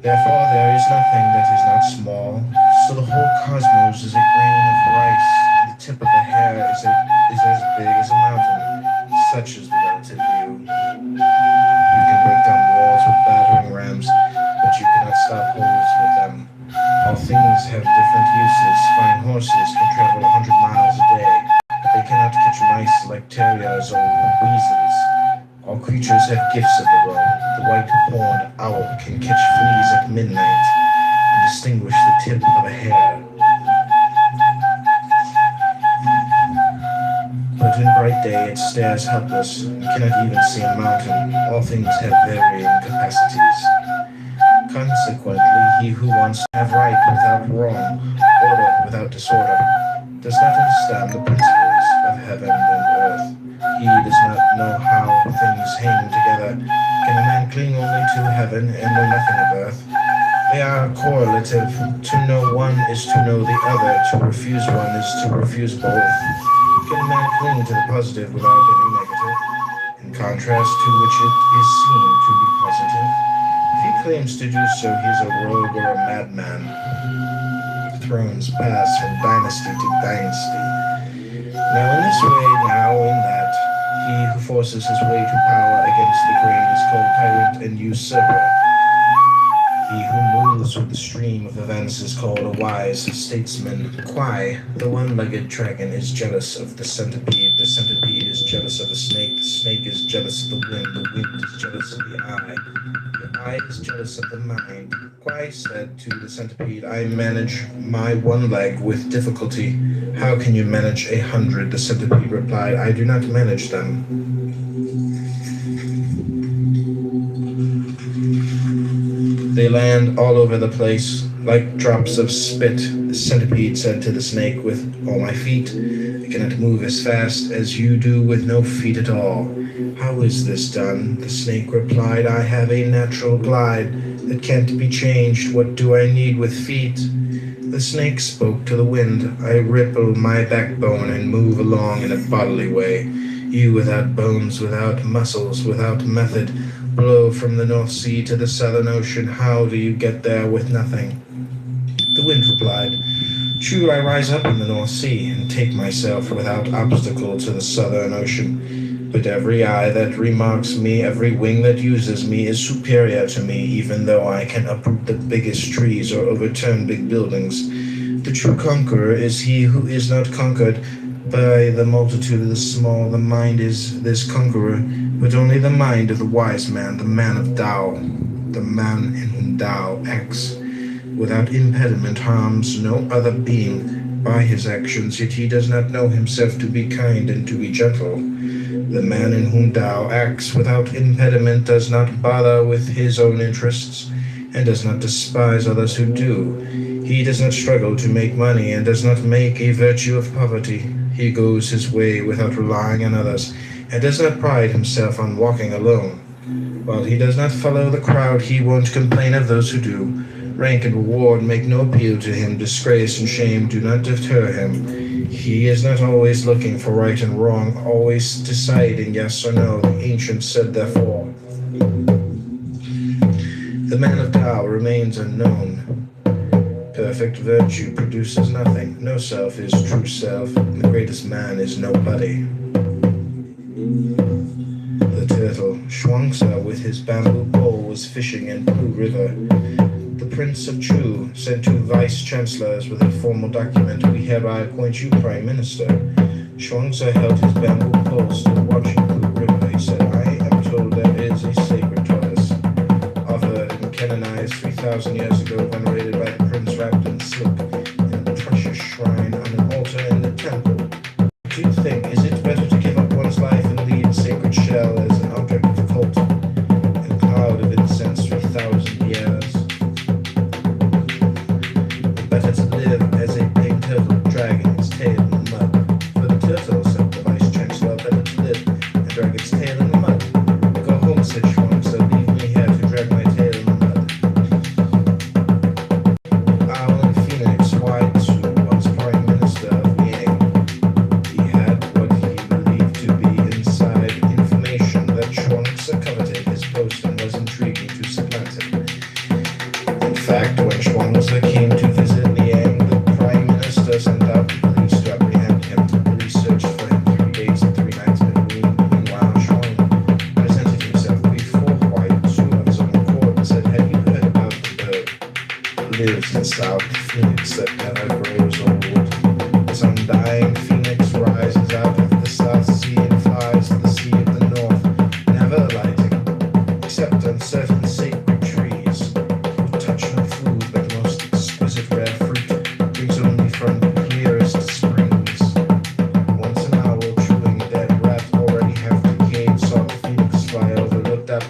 Therefore there is nothing that is not small. So the whole cosmos is a grain of rice, and the tip of a hair is as big as a mountain. Such is the relative view. You can break down walls with battering rams, but you cannot stop holes with them. All things have different uses. Fine horses can travel 100 miles a day, but they cannot catch mice like terriers or weasels. All creatures have gifts of their own. The white-horned owl can catch fleas at midnight and distinguish the tip of a hair. But in bright day it stares helpless and cannot even see a mountain. All things have varying capacities. Consequently, he who wants to have right without wrong, order without disorder, does not understand the principles of heaven and earth. He does not know how things hang together. Can a man cling only to heaven and know nothing of earth? They are correlative. To know one is to know the other. To refuse one is to refuse both. Can a man cling to the positive without any negative, in contrast to which it is seen to be positive? If he claims to do so, he is a rogue or a madman. Thrones pass from dynasty to dynasty. Now in this way, now in that, he who forces his way to power against the grain is called tyrant and usurper. He who moves with the stream of events is called a wise statesman. Quai, the one-legged dragon, is jealous of the centipede is jealous of the snake is jealous of the wind is jealous of the eye is jealous of the mind. Quai said to the centipede, I manage my one leg with difficulty. How can you manage 100? The centipede replied, I do not manage them. They land all over the place, like drops of spit. The centipede said to the snake, with all my feet, I cannot move as fast as you do with no feet at all. How is this done? The snake replied, I have a natural glide that can't be changed. What do I need with feet? The snake spoke to the wind, I ripple my backbone and move along in a bodily way. You without bones, without muscles, without method, blow from the North Sea to the Southern Ocean. How do you get there with nothing? The wind replied, True, I rise up in the North Sea and take myself without obstacle to the Southern Ocean. But every eye that remarks me, every wing that uses me is superior to me, even though I can uproot the biggest trees or overturn big buildings. The true conqueror is he who is not conquered by the multitude of the small. The mind is this conqueror, but only the mind of the wise man, the man of Tao, the man in whom Tao acts without impediment, harms no other being by his actions, yet he does not know himself to be kind and to be gentle. The man in whom Tao acts without impediment does not bother with his own interests and does not despise others who do. He does not struggle to make money and does not make a virtue of poverty. He goes his way without relying on others and does not pride himself on walking alone. While he does not follow the crowd, he won't complain of those who do. Rank and reward make no appeal to him. Disgrace and shame do not deter him. He is not always looking for right and wrong, always deciding yes or no. The ancients said, therefore, the man of Tao remains unknown. Perfect virtue produces nothing. No self is true self, and the greatest man is nobody. The turtle, Shuangzi, with his bamboo pole, was fishing in Pooh River. The Prince of Chu sent two vice-chancellors with a formal document: "We hereby appoint you Prime Minister." Shuangzi held his bamboo pole still watching Pooh River. He said, "I am told there is a sacred tortoise, offered and canonized 3,000 years ago, venerated by the prince wrapped in silk, in a precious shrine on an altar in the temple. Do you think, is it better to give up one's life and lead a sacred shell as an object of cult, a cloud of incense 3,000 years? Better to live as a big turtle dragging its tail in the mud." For the turtle, said the vice-chancellor, "better to live and drag its tail in the mud." "Go home," said Shuangzi, "leave me here to drag my tail in the mud." Owl and Phoenix, Wide-Su, was Prime Minister of Yang. He had what he believed to be inside information that Shuangzi coveted his post and was intriguing to supplant him. In fact, when Shuangzi came to visit Liang, the Prime Minister sent out the police to apprehend him. The police searched for him 3 days and 3 nights, but meanwhile Shuang presented himself before Wide-Su of his own accord and said, "Have you heard about the bird that lives in South Phoenix that never grows old? This undying phoenix rises out of the South Sea and flies to the sea of the North, never alighting, except on certain sacred trees. Touch no food, but most exquisite rare fruit brings only from the clearest springs. Once an owl chewing dead rat already half decayed saw the phoenix fly over, looked up,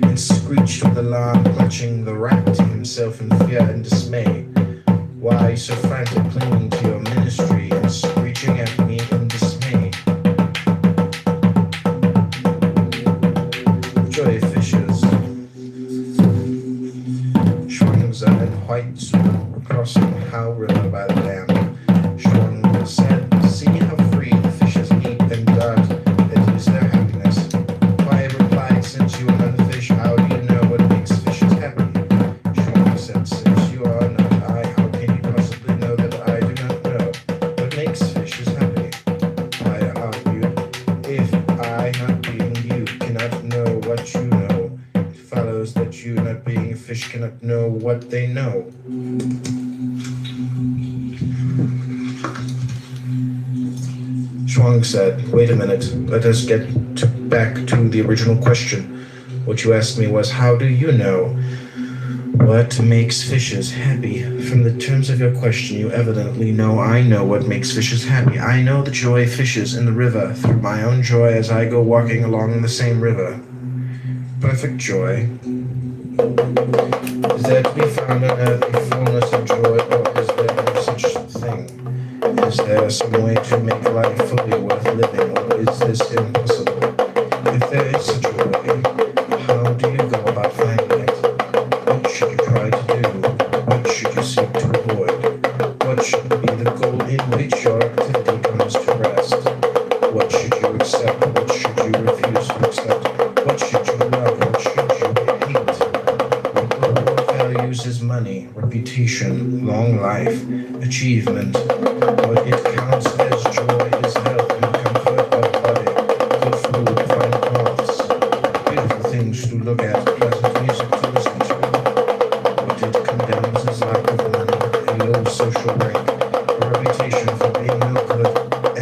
and screeched with alarm, clutching the rat to himself in fear and dismay. Why so frantic, clinging to your ministry and screeching at me in dismay? Joy fishes. Shuangzi and Huaizu were crossing Hao River by the dam. Shuang said, "See how free the fishes leap and dart. That is their happiness." Huai replied, "Since you are not a fish, how do you know what makes fishes happy?" Shuang said, "Since you are not I, how can you possibly know that I do not know what makes fishes happy?" I argued, "If I, not being you, cannot know what you know, it follows that you, not being a fish, cannot know what they know." Shuang said, "Wait a minute, let us get back to the original question. What you asked me was, how do you know what makes fishes happy? From the terms of your question, you evidently know I know what makes fishes happy. I know the joy fishes in the river through my own joy as I go walking along the same river. Perfect joy. Is there to be found on earth a fullness of joy, or is there no such thing? Is there some way to make life fully worth living, or is this impossible? If there is such a way, how do you go about finding it? What should you try to do? What should you seek to avoid? What should be the goal in which your activity comes to rest? What should you accept? What should you refuse to accept? What should you love? What should you hate? What the world values is money, reputation, long life, achievement. What it counts as joy is health and comfort of body, good food, fine clothes, beautiful things to look at, pleasant music to listen to. What it condemns is lack of money, a low social rank, a reputation for being no good,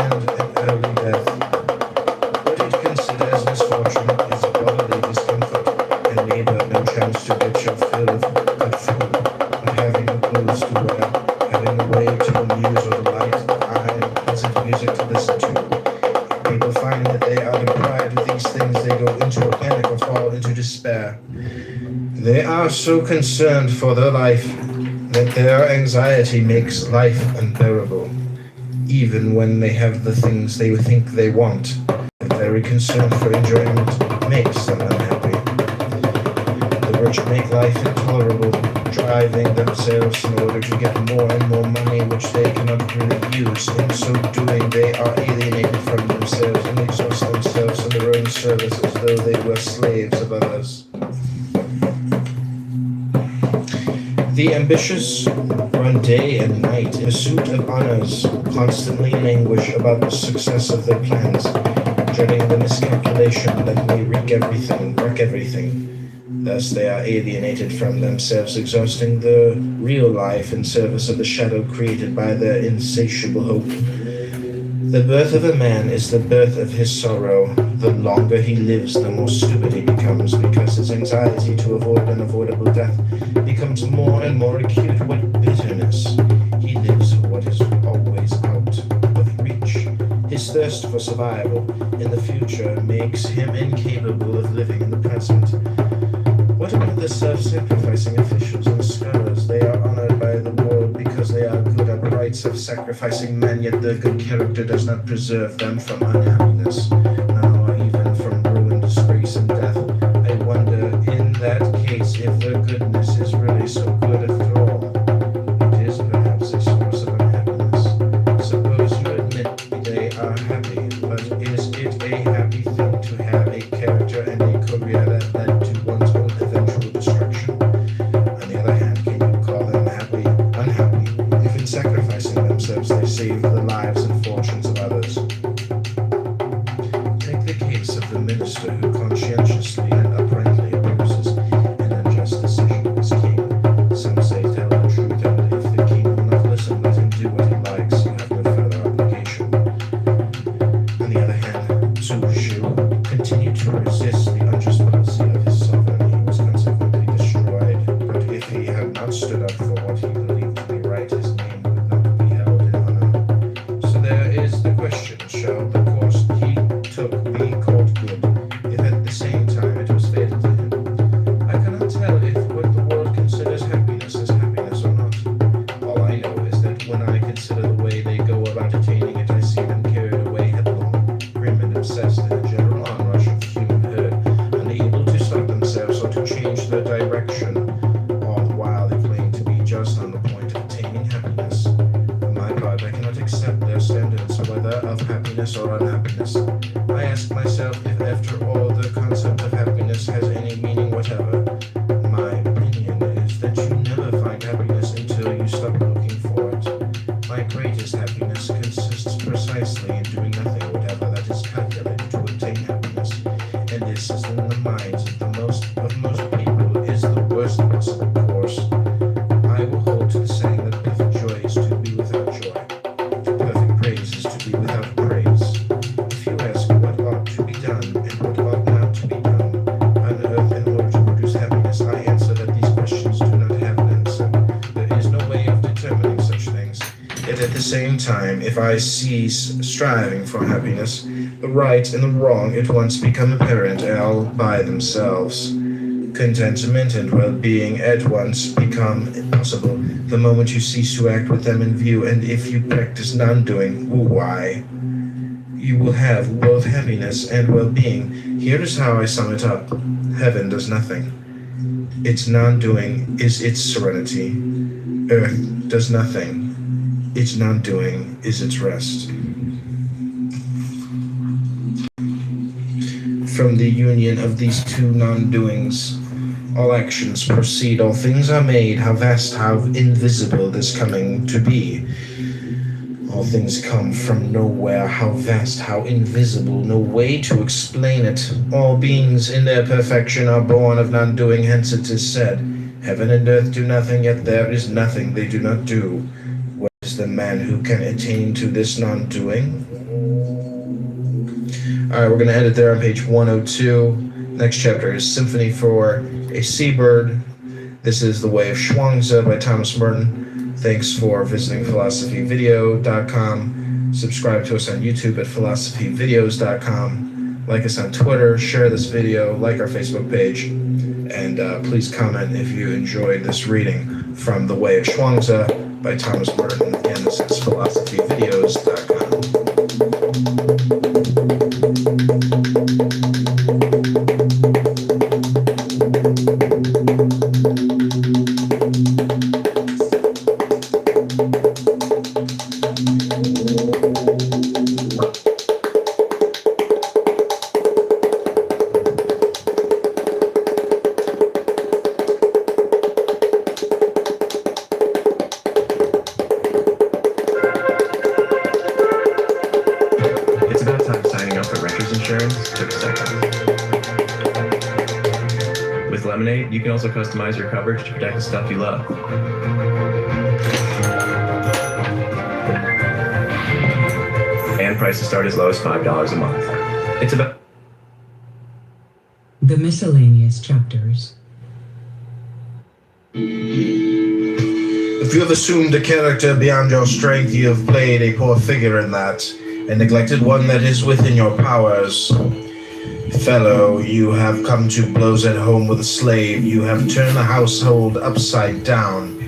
and an early death. What it considers misfortune is bodily discomfort, and neither no chance to get your fill of good food, not having no clothes to wear, having a way to amuse or delight, and pleasant music to listen to. If people find that they are deprived of these things, they go into a panic or fall into despair. They are so concerned for their life that their anxiety makes life unbearable. Even when they have the things they think they want, their very concern for enjoyment makes them unhappy. The rich make life intolerable, driving themselves in order to get more and more money which they cannot really use. In so doing, they are alienated from themselves and exhaust themselves in their own service as though they were slaves of others. The ambitious run day and night in pursuit of honors, constantly in anguish about the success of their plans, dreading the miscalculation that may wreck everything. Thus they are alienated from themselves, exhausting the real life in service of the shadow created by their insatiable hope. The birth of a man is the birth of his sorrow. The longer he lives, the more stupid he becomes, because his anxiety to avoid unavoidable death becomes more and more acute. What bitterness! He lives for what is always out of reach. His thirst for survival in the future makes him incapable of living in the present. What about the self-sacrificing officials and scholars? They are honored by the world because they are good, upright, self-sacrificing men, yet their good character does not preserve them from unhappiness, nor even from ruin, disgrace, and death. I wonder, in that case, if their goodness is really so good after all. It is perhaps a source of unhappiness. Suppose you admit they are happy, but is it a happy thing to have a character and a career that led to one's own eventual destruction? On the other hand, can you call them unhappy, if in sacrificing themselves they save the lives and fortunes of others? Take the case of the minister who conscientiously and uprightly opposes an unjust decision of his king. Some say tell the truth, and if the king will not listen, let him do what he likes. You have no further obligation. On the other hand, Zhu continued to resist the unjust policy of his sovereign. He was consequently destroyed, but if he had not stood up for what he believed to be right, his name would not be held in honor. So there is the question, shall the course he took be called good, if at the same time it was fatal to him? I cannot tell if what the world considers happiness is happiness or not. All I know is that when I consider the way they go about attaining it, I see them carried away headlong, grim and obsessed in a general onrush of the human herd, unable to stop themselves or to change their direction, all the while they claim to be just on the point of attaining happiness. For my part, I cannot accept their standards, whether of happiness or unhappiness. I ask myself if, after all, the concept of happiness has any meaning whatever. My opinion is that you never find happiness until you stop looking for it. My greatest happiness consists precisely in doing nothing whatever that is calculated to attain happiness, and this is in the minds of most people is the worst possible course. I will hold to the saying that perfect joy is to be without joy. Perfect praise is to be without praise. If you ask what ought to be done and what ought not to be done on earth in order to produce happiness, I answer that these questions do not have an answer. There is no way of determining such things. Yet at the same time, if I cease striving for happiness, the right and the wrong at once become apparent all by themselves. Contentment and well-being at once become impossible the moment you cease to act with them in view, and if you practice non-doing, why? You will have both happiness and well-being. Here is how I sum it up. Heaven does nothing. Its non-doing is its serenity. Earth does nothing. Its non-doing is its rest. From the union of these two non-doings, all actions proceed, all things are made. How vast, how invisible this coming to be. All things come from nowhere. How vast, how invisible, no way to explain it. All beings in their perfection are born of non-doing, hence it is said, heaven and earth do nothing, yet there is nothing they do not do. What is the man who can attain to this non-doing? Alright, we're going to end it there on page 102. Next chapter is Symphony for a Seabird. This is The Way of Chuang-Tzu by Thomas Merton. Thanks for visiting philosophyvideo.com. Subscribe to us on YouTube at philosophyvideos.com. Like us on Twitter, share this video, like our Facebook page, and please comment if you enjoyed this reading from The Way of Chuang-Tzu by Thomas Merton, and this is philosophyvideos.com. is Lemonade, you can also customize your coverage to protect the stuff you love. And prices start as low as $5 a month. It's about... The miscellaneous chapters. If you have assumed a character beyond your strength, you have played a poor figure in that, and neglected one that is within your powers. Fellow, you have come to blows at home with a slave. You have turned the household upside down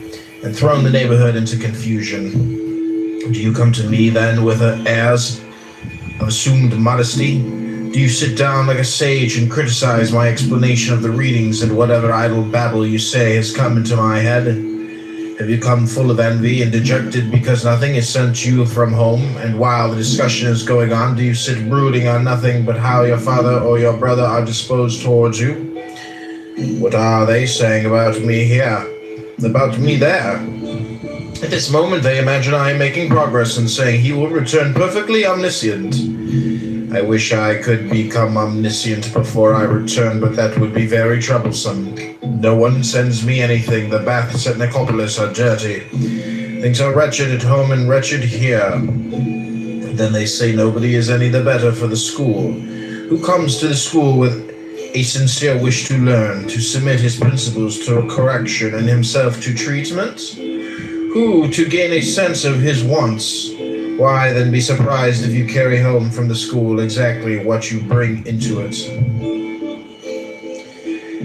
and thrown the neighborhood into confusion. Do you come to me then with airs of assumed modesty? Do you sit down like a sage and criticize my explanation of the readings, and whatever idle babble you say has come into my head? Have you come full of envy and dejected because nothing is sent you from home, and while the discussion is going on, do you sit brooding on nothing but how your father or your brother are disposed towards you? What are they saying about me here? About me there? At this moment, they imagine I am making progress and saying he will return perfectly omniscient. I wish I could become omniscient before I return, but that would be very troublesome. No one sends me anything. The baths at Nicopolis are dirty. Things are wretched at home and wretched here. Then they say nobody is any the better for the school. Who comes to the school with a sincere wish to learn, to submit his principles to a correction and himself to treatment? Who, to gain a sense of his wants? Why, then be surprised if you carry home from the school exactly what you bring into it.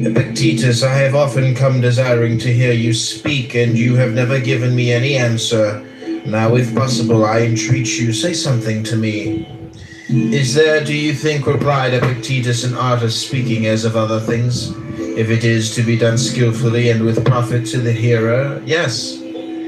Epictetus, I have often come desiring to hear you speak, and you have never given me any answer. Now, if possible, I entreat you, say something to me. Is there, do you think, replied Epictetus, an art of speaking as of other things? If it is to be done skillfully and with profit to the hearer, yes.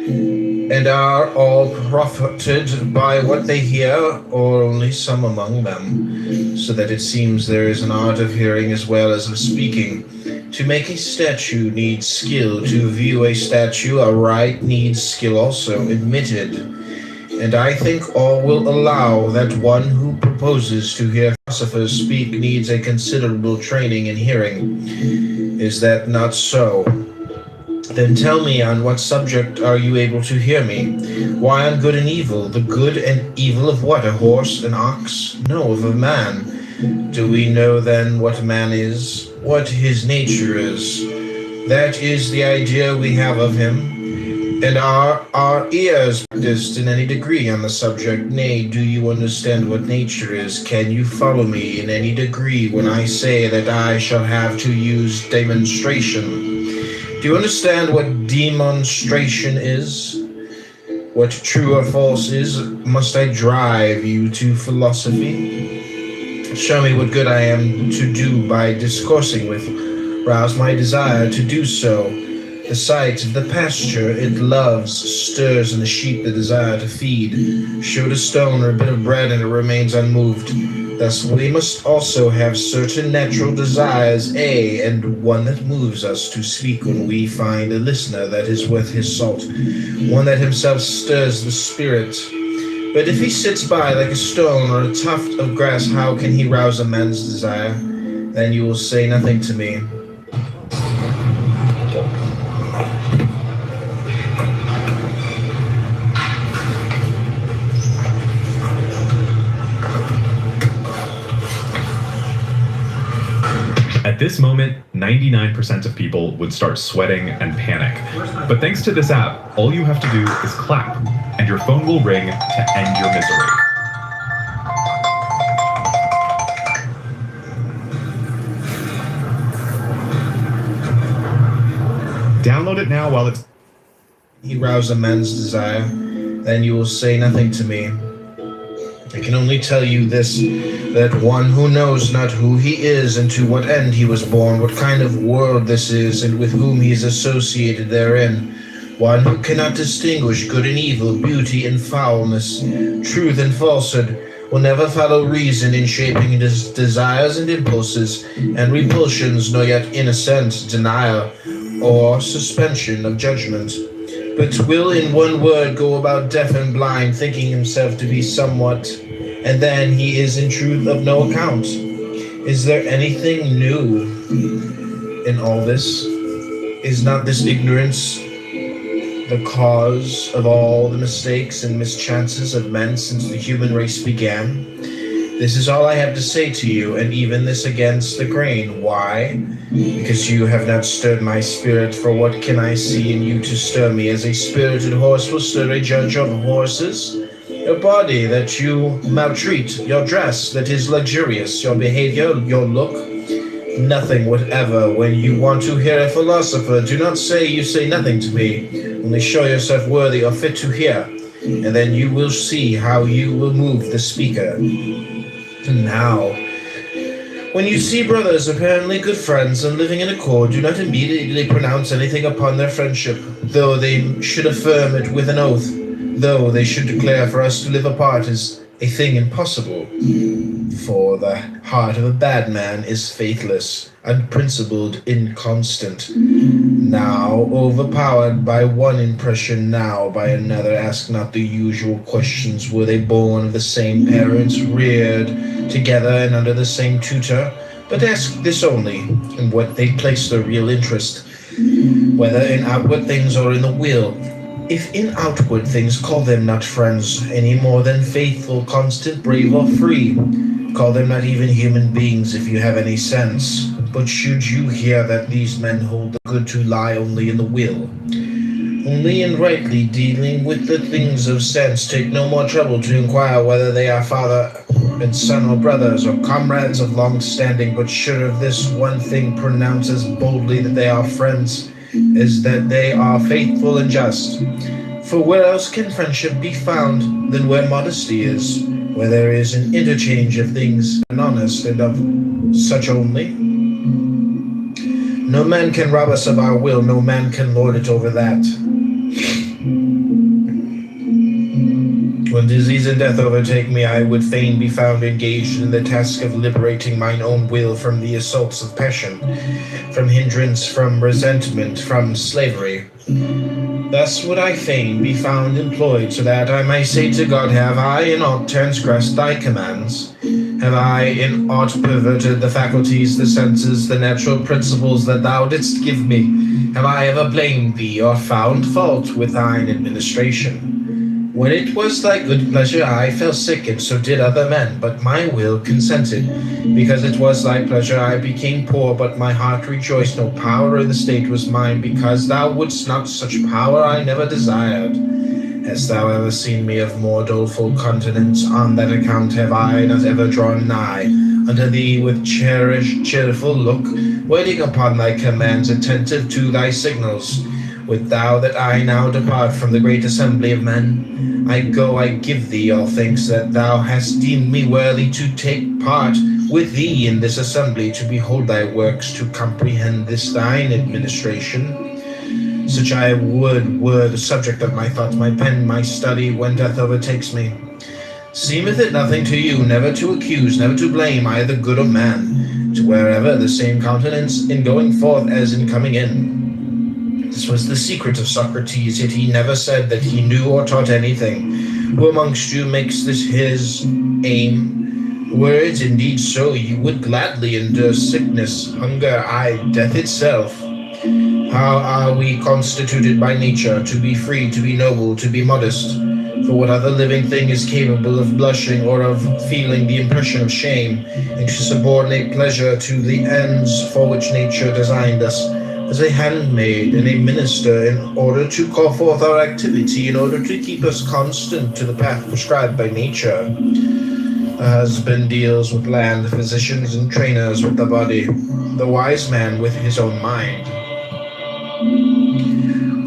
And are all profited by what they hear, or only some among them? So that it seems there is an art of hearing as well as of speaking. To make a statue needs skill. To view a statue aright needs skill also, admitted. And I think all will allow that one who proposes to hear philosophers speak needs a considerable training in hearing. Is that not so? Then tell me, on what subject are you able to hear me? Why on good and evil? The good and evil of what? A horse, an ox? No, of a man. Do we know then what man is? What his nature is? That is the idea we have of him. And are our ears practiced in any degree on the subject? Nay, do you understand what nature is? Can you follow me in any degree when I say that I shall have to use demonstration? Do you understand what demonstration is? What true or false is? Must I drive you to philosophy? Show me what good I am to do by discoursing with. Rouse my desire to do so. The sight of the pasture it loves stirs in the sheep the desire to feed. Shoot a stone or a bit of bread and it remains unmoved. Thus we must also have certain natural desires, and one that moves us to speak when we find a listener that is worth his salt, one that himself stirs the spirit. But if he sits by like a stone or a tuft of grass, how can he rouse a man's desire? Then you will say nothing to me. At this moment, 99% of people would start sweating and panic. But thanks to this app, all you have to do is clap, and your phone will ring to end your misery. Download it now while it's... He rouse a man's desire, then you will say nothing to me. I can only tell you this, that one who knows not who he is and to what end he was born, what kind of world this is, and with whom he is associated therein, one who cannot distinguish good and evil, beauty and foulness, truth and falsehood, will never follow reason in shaping his desires and impulses, and repulsions, nor yet innocent denial or suspension of judgment, but will in one word go about deaf and blind, thinking himself to be somewhat, and then he is in truth of no account. Is there anything new in all this? Is not this ignorance the cause of all the mistakes and mischances of men since the human race began? This is all I have to say to you, and even this against the grain. Why? Because you have not stirred my spirit, for what can I see in you to stir me? As a spirited horse will stir a judge of horses? Your body that you maltreat, your dress that is luxurious, your behavior, your look, nothing whatever. When you want to hear a philosopher, do not say you say nothing to me. Only show yourself worthy or fit to hear, and then you will see how you will move the speaker. Now, when you see brothers, apparently good friends, and living in accord, do not immediately pronounce anything upon their friendship, though they should affirm it with an oath, though they should declare for us to live apart is a thing impossible. For the heart of a bad man is faithless, unprincipled, inconstant. Now overpowered by one impression, now by another. Ask not the usual questions. Were they born of the same parents, reared together and under the same tutor? But ask this only, in what they place their real interest, whether in outward things or in the will. If in outward things, call them not friends, any more than faithful, constant, brave, or free. Call them not even human beings, if you have any sense. But should you hear that these men hold the good to lie only in the will, only in rightly dealing with the things of sense, take no more trouble to inquire whether they are father and son, or brothers, or comrades of long standing, but sure of this one thing, pronounce as boldly that they are friends, is that they are faithful and just. For where else can friendship be found than where modesty is, where there is an interchange of things and honest, and of such only? No man can rob us of our will, no man can lord it over that. When disease and death overtake me, I would fain be found engaged in the task of liberating mine own will from the assaults of passion, from hindrance, from resentment, from slavery. Thus would I fain be found employed, so that I may say to God, have I in aught transgressed thy commands? Have I in aught perverted the faculties, the senses, the natural principles that thou didst give me? Have I ever blamed thee, or found fault with thine administration? When it was thy good pleasure, I fell sick, and so did other men, but my will consented. Because it was thy pleasure, I became poor, but my heart rejoiced. No power in the state was mine, because thou wouldst not such power I never desired. Hast thou ever seen me of more doleful countenance? On that account have I not ever drawn nigh unto thee with cherished, cheerful look, waiting upon thy commands, attentive to thy signals. Wilt thou that I now depart from the great assembly of men? I go, I give thee all thanks that thou hast deemed me worthy to take part with thee in this assembly, to behold thy works, to comprehend this thine administration. Such I were the subject of my thought, my pen, my study, when death overtakes me. Seemeth it nothing to you, never to accuse, never to blame, either good or man, to wear ever the same countenance in going forth as in coming in? This was the secret of Socrates, yet he never said that he knew or taught anything. Who amongst you makes this his aim? Were it indeed so, you would gladly endure sickness, hunger, aye, death itself. How are we constituted by nature, to be free, to be noble, to be modest? For what other living thing is capable of blushing or of feeling the impression of shame, and to subordinate pleasure to the ends for which nature designed us, as a handmaid and a minister, in order to call forth our activity, in order to keep us constant to the path prescribed by nature? The husband deals with land, physicians and trainers with the body, the wise man with his own mind.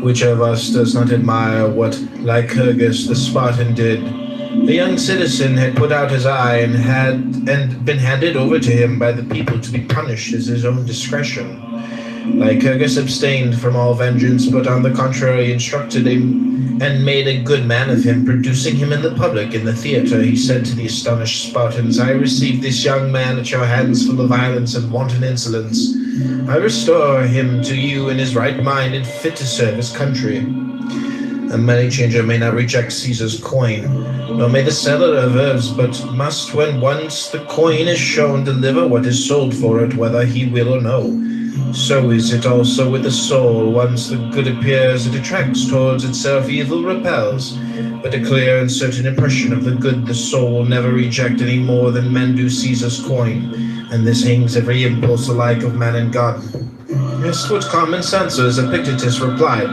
Which of us does not admire what Lycurgus the Spartan did? A young citizen had put out his eye and been handed over to him by the people to be punished as his own discretion. Lycurgus abstained from all vengeance, but on the contrary instructed him and made a good man of him, producing him in the public, in the theatre. He said to the astonished Spartans, I received this young man at your hands full of violence and wanton insolence. I restore him to you in his right mind and fit to serve his country. A money changer may not reject Caesar's coin, nor may the seller of herbs, but must, when once the coin is shown, deliver what is sold for it, whether he will or no. So is it also with the soul. Once the good appears, it attracts towards itself, evil repels. But a clear and certain impression of the good the soul will never reject any more than men do Caesar's coin, and this hangs every impulse alike of man and God. Yes, what common sense, as Epictetus replied,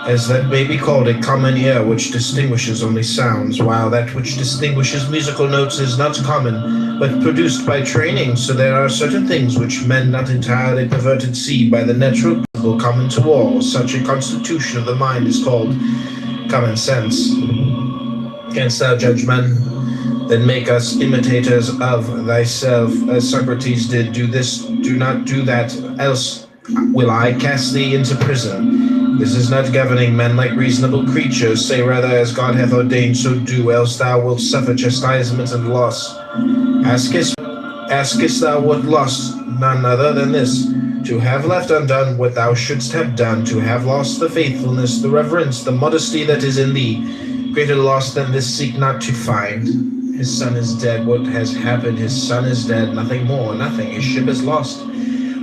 as that may be called a common ear which distinguishes only sounds, while that which distinguishes musical notes is not common, but produced by training. So there are certain things which men not entirely perverted see by the natural principle common to all. Such a constitution of the mind is called common sense. Canst thou judge men? Then make us imitators of thyself, as Socrates did. Do this, do not do that, else will I cast thee into prison. This is not governing men like reasonable creatures. Say rather, as God hath ordained, so do, else thou wilt suffer chastisement and loss. Askest thou what loss? None other than this: to have left undone what thou shouldst have done, to have lost the faithfulness, the reverence, the modesty that is in thee. Greater loss than this seek not to find. His son is dead. What has happened? His son is dead. Nothing more, nothing. His ship is lost.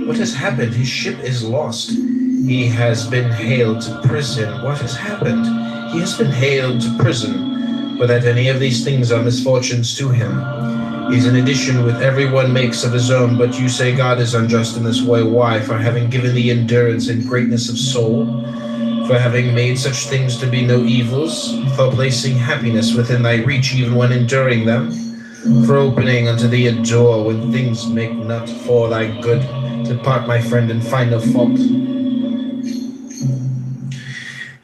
What has happened? His ship is lost. He has been haled to prison. What has happened? He has been haled to prison. But that any of these things are misfortunes to him. He's an addition with every one makes of his own, but you say God is unjust in this way. Why? For having given thee endurance and greatness of soul, for having made such things to be no evils, for placing happiness within thy reach even when enduring them, for opening unto thee a door when things make not for thy good. Depart, my friend, and find no fault.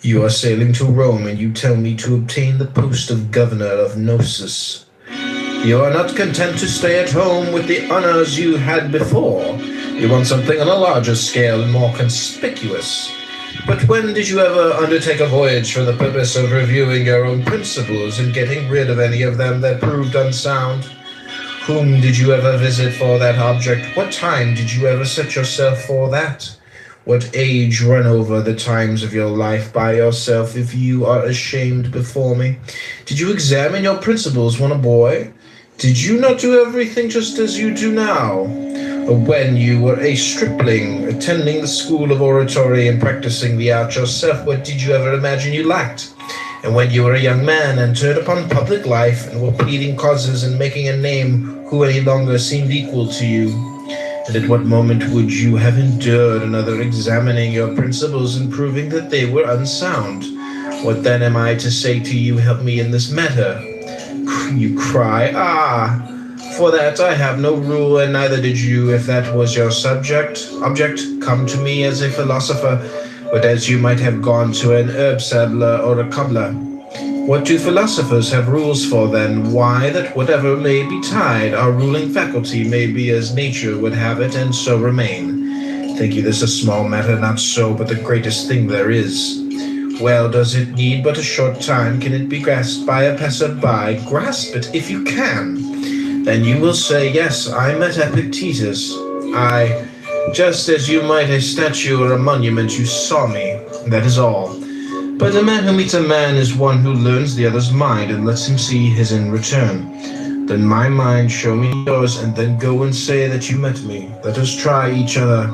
You are sailing to Rome, and you tell me to obtain the post of governor of Gnosis. You are not content to stay at home with the honors you had before. You want something on a larger scale and more conspicuous. But when did you ever undertake a voyage for the purpose of reviewing your own principles and getting rid of any of them that proved unsound? Whom did you ever visit for that object? What time did you ever set yourself for that? What age run over the times of your life by yourself if you are ashamed before me? Did you examine your principles when a boy? Did you not do everything just as you do now? Or when you were a stripling, attending the school of oratory and practicing the art yourself, what did you ever imagine you lacked? And when you were a young man, entered upon public life, and were pleading causes and making a name, who any longer seemed equal to you? And at what moment would you have endured another examining your principles and proving that they were unsound? What then am I to say to you, help me in this matter? You cry, for that I have no rule, and neither did you, if that was your object. Come to me as a philosopher, but as you might have gone to an herb saddler or a cobbler. What do philosophers have rules for then? Why, that whatever may be tied, our ruling faculty may be as nature would have it, and so remain. Think you this a small matter? Not so, but the greatest thing there is. Well, does it need but a short time? Can it be grasped by a passer-by? Grasp it if you can. Then you will say, yes, I met Epictetus. I, just as you might a statue or a monument, you saw me. That is all. But a man who meets a man is one who learns the other's mind and lets him see his in return. Then my mind, show me yours, and then go and say that you met me. Let us try each other.